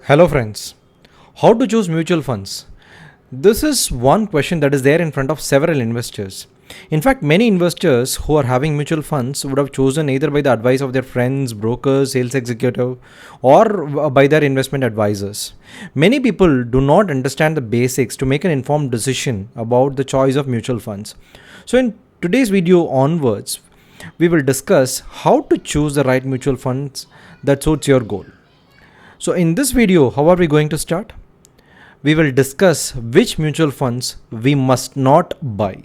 Hello, friends. How to choose mutual funds? This is one question that is there in front of several investors. In fact, many investors who are having mutual funds would have chosen either by the advice of their friends, brokers, sales executive, or by their investment advisors. Many people do not understand the basics to make an informed decision about the choice of mutual funds. So, in today's video onwards, we will discuss how to choose the right mutual funds that suits your goal. So in this video, how are we going to start? We will discuss which mutual funds we must not buy.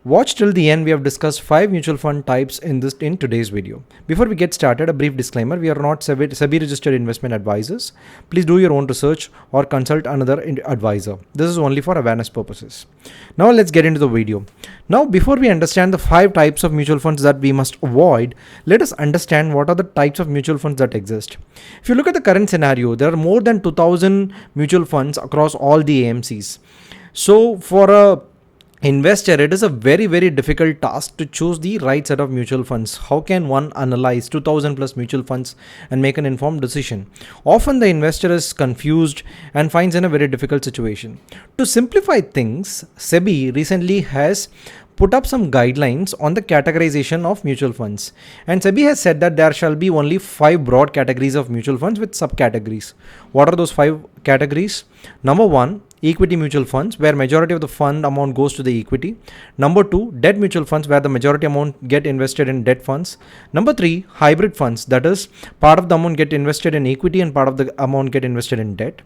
Watch till the end. We have discussed 5 mutual fund types in today's video. Before we get started, a brief disclaimer. We are not SEBI registered investment advisors. Please do your own research or consult another advisor. This is only for awareness purposes. Now let's get into the video. Now before we understand the 5 types of mutual funds that we must avoid, let us understand what are the types of mutual funds that exist. If you look at the current scenario, there are more than 2000 mutual funds across all the AMCs. So for a investor, it is a very difficult task to choose the right set of mutual funds. How can one analyze 2000 plus mutual funds and make an informed decision? Often the investor is confused and finds in a very difficult situation. To simplify things, SEBI recently has put up some guidelines on the categorization of mutual funds. And SEBI has said that there shall be only 5 broad categories of mutual funds with subcategories. What are those 5 categories? Number 1, equity mutual funds, where majority of the fund amount goes to the equity. Number 2, debt mutual funds, where the majority amount get invested in debt funds. Number 3, hybrid funds, that is part of the amount get invested in equity and part of the amount get invested in debt.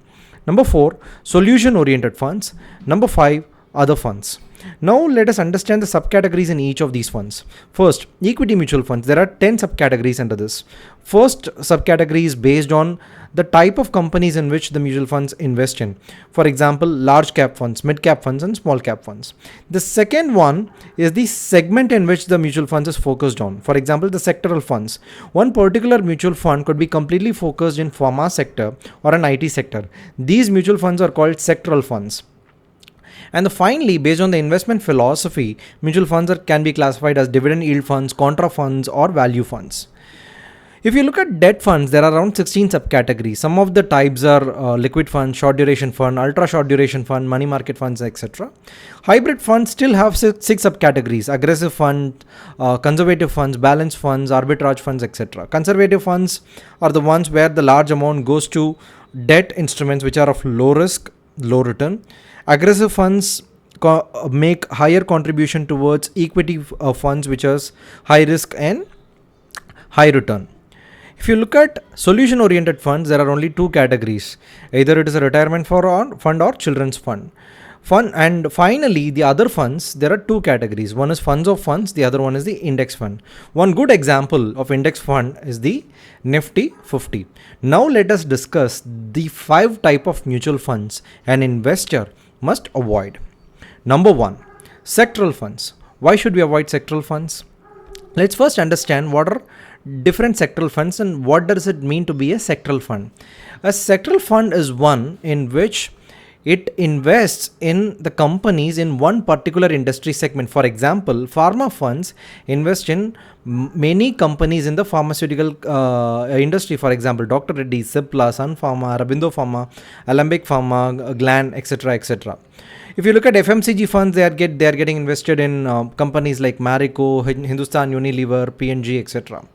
Number 4, solution oriented funds. Number 5, other funds. Now let us understand the subcategories in each of these funds. First, equity mutual funds. There are 10 subcategories under this. First subcategory is based on the type of companies in which the mutual funds invest in. For example, large cap funds, mid cap funds, and small cap funds. The second one is the segment in which the mutual funds is focused on. For example, the sectoral funds. One particular mutual fund could be completely focused in pharma sector or an IT sector. These mutual funds are called sectoral funds. And finally, based on the investment philosophy, mutual funds can be classified as dividend yield funds, contra funds, or value funds. If you look at debt funds, there are around 16 subcategories. Some of the types are liquid fund, short duration fund, ultra short duration fund, money market funds, etc. Hybrid funds still have 6 subcategories: aggressive fund, conservative funds, balanced funds, arbitrage funds, etc. Conservative funds are the ones where the large amount goes to debt instruments which are of low risk, low return. Aggressive funds make higher contribution towards equity funds which is high risk and high return. If you look at solution oriented funds, there are only 2 categories. Either it is a retirement fund or children's fund. And finally, the other funds, there are 2 categories. One is funds of funds, the other one is the index fund. One good example of index fund is the Nifty 50. Now let us discuss the 5 type of mutual funds an investor must avoid. Number 1, sectoral funds. Why should we avoid sectoral funds? Let's first understand what are different sectoral funds and what does it mean to be a sectoral fund. A sectoral fund is one in which it invests in the companies in one particular industry segment. For example, pharma funds invest in many companies in the pharmaceutical industry. For example, Dr. Reddy's, Cipla, Sun Pharma, Aurobindo Pharma, Alembic Pharma, Gland, etc. If you look at FMCG funds, they are getting invested in companies like Marico, Hindustan Unilever, P&G, etc.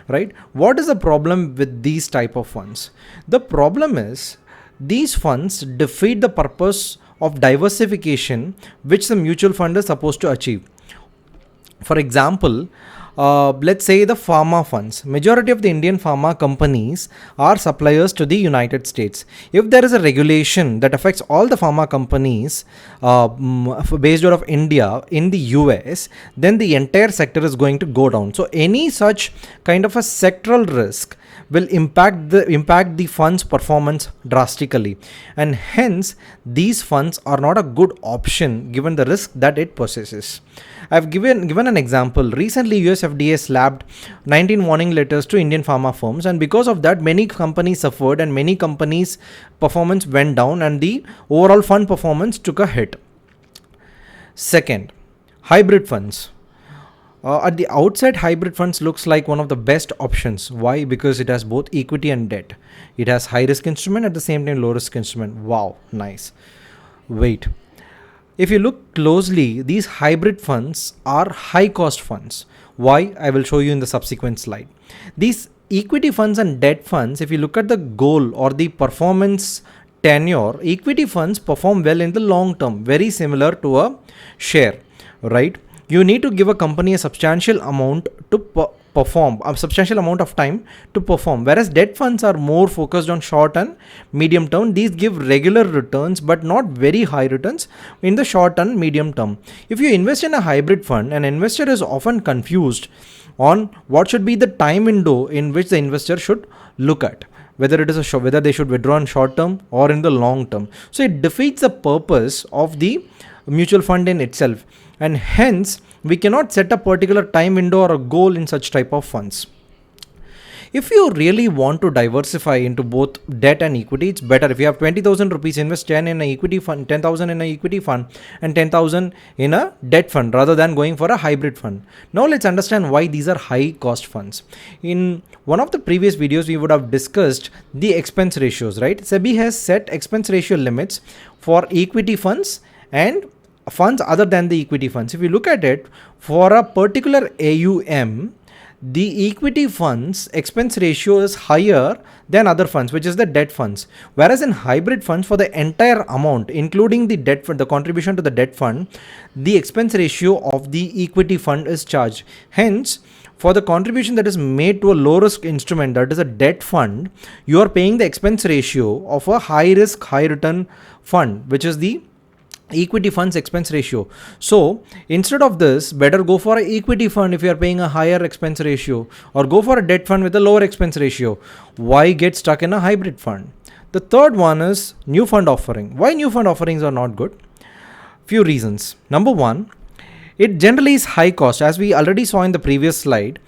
Right? What is the problem with these type of funds? The problem is these funds defeat the purpose of diversification which the mutual fund is supposed to achieve. For example, let's say the pharma funds. Majority of the Indian pharma companies are suppliers to the United States. If there is a regulation that affects all the pharma companies based out of India in the US, then the entire sector is going to go down. So any such kind of a sectoral risk will impact the fund's performance drastically, and hence these funds are not a good option given the risk that it possesses. I've given an example. Recently, US FDA slapped 19 warning letters to Indian pharma firms, and because of that, many companies suffered and many companies' performance went down and the overall fund performance took a hit. Second, hybrid funds. At the outset, hybrid funds looks like one of the best options. Why? Because it has both equity and debt. It has high risk instrument, at the same time low risk instrument. Wow, nice. Wait. If you look closely, these hybrid funds are high cost funds. Why? I will show you in the subsequent slide. These equity funds and debt funds, if you look at the goal or the performance tenure, equity funds perform well in the long term, very similar to a share, right? You need to give a company a substantial amount to perform, a substantial amount of time to perform, whereas debt funds are more focused on short and medium term. These give regular returns but not very high returns in the short and medium term. If you invest in a hybrid fund, an investor is often confused on what should be the time window in which the investor should look at, whether it is whether they should withdraw in short term or in the long term. So it defeats the purpose of the mutual fund in itself, and hence we cannot set a particular time window or a goal in such type of funds. If you really want to diversify into both debt and equity, it's better if you have 20,000 rupees, invest 10 in an equity fund, 10,000 in an equity fund, and 10,000 in a debt fund rather than going for a hybrid fund. Now let's understand why these are high cost funds. In one of the previous videos, we would have discussed the expense ratios, right? SEBI has set expense ratio limits for equity funds and funds other than the equity funds. If you look at it, for a particular AUM, the equity funds expense ratio is higher than other funds, which is the debt funds. Whereas in hybrid funds, for the entire amount, including the debt fund, the contribution to the debt fund, the expense ratio of the equity fund is charged. Hence, for the contribution that is made to a low risk instrument, that is a debt fund, you are paying the expense ratio of a high risk, high return fund, which is the equity funds expense ratio. So instead of this, better go for an equity fund if you are paying a higher expense ratio, or go for a debt fund with a lower expense ratio. Why get stuck in a hybrid fund? The third one is new fund offering. Why new fund offerings are not good? Few reasons. Number one, it generally is high cost. As we already saw in the previous slide,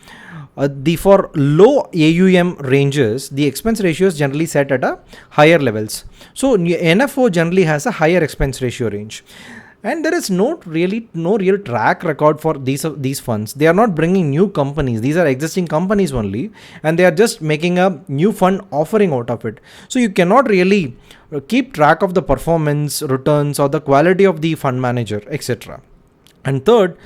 for low AUM ranges, the expense ratio is generally set at a higher levels. So NFO generally has a higher expense ratio range, and there is no real track record for these funds. They are not bringing new companies. These are existing companies only, and they are just making a new fund offering out of it. So you cannot really keep track of the performance, returns, or the quality of the fund manager, etc. And third,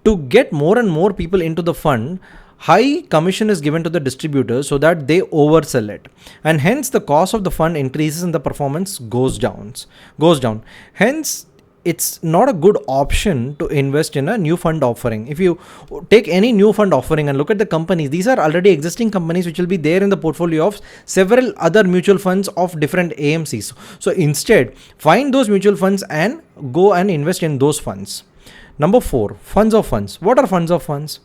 to get more and more people into the fund, high commission is given to the distributors so that they oversell it, and hence the cost of the fund increases and the performance goes down. Hence, it's not a good option to invest in a new fund offering. If you take any new fund offering and look at the companies, these are already existing companies which will be there in the portfolio of several other mutual funds of different AMCs. So instead, find those mutual funds and go and invest in those funds. Number 4, funds of funds. What are funds of funds?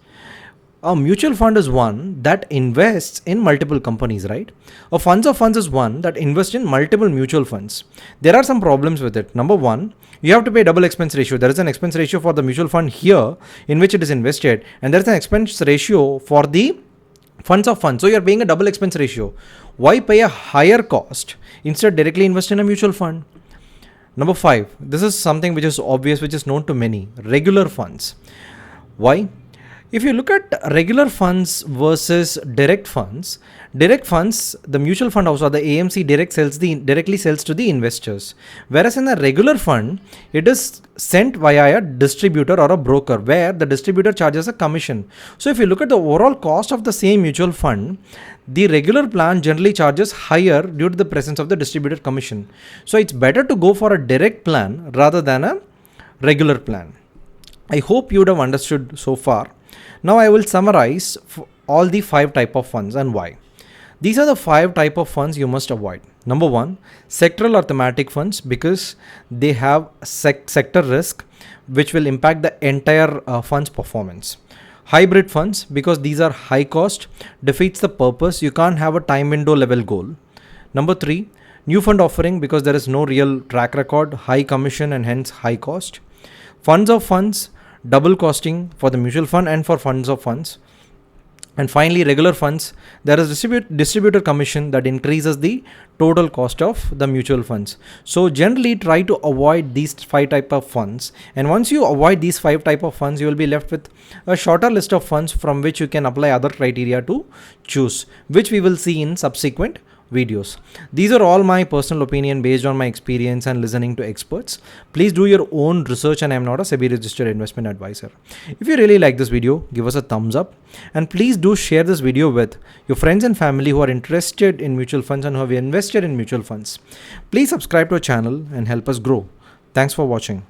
A mutual fund is one that invests in multiple companies, right? A funds of funds is one that invests in multiple mutual funds. There are some problems with it. Number 1, you have to pay double expense ratio. There is an expense ratio for the mutual fund here in which it is invested, and there is an expense ratio for the funds of funds. So you are paying a double expense ratio. Why pay a higher cost? Instead, directly invest in a mutual fund. Number 5, this is something which is obvious, which is known to many, regular funds. Why? If you look at regular funds versus direct funds, the mutual fund house or the AMC directly sells to the investors. Whereas in a regular fund, it is sent via a distributor or a broker, where the distributor charges a commission. So if you look at the overall cost of the same mutual fund, the regular plan generally charges higher due to the presence of the distributor commission. So it's better to go for a direct plan rather than a regular plan. I hope you would have understood so far. Now I will summarize all the 5 type of funds and why. These are the 5 type of funds you must avoid. Number 1, sectoral or thematic funds, because they have sector risk which will impact the entire fund's performance. Hybrid funds, because these are high cost, defeats the purpose. You can't have a time window level goal. Number 3, new fund offering, because there is no real track record, high commission and hence high cost. Funds of funds, double costing for the mutual fund and for funds of funds. And finally, regular funds, there is distributor commission that increases the total cost of the mutual funds. So generally try to avoid these 5 type of funds. And once you avoid these 5 type of funds, you will be left with a shorter list of funds from which you can apply other criteria to choose, which we will see in subsequent videos. These are all my personal opinion based on my experience and listening to experts. Please do your own research, and I am not a SEBI registered investment advisor. If you really like this video, give us a thumbs up, and please do share this video with your friends and family who are interested in mutual funds and who have invested in mutual funds. Please subscribe to our channel and help us grow. Thanks for watching.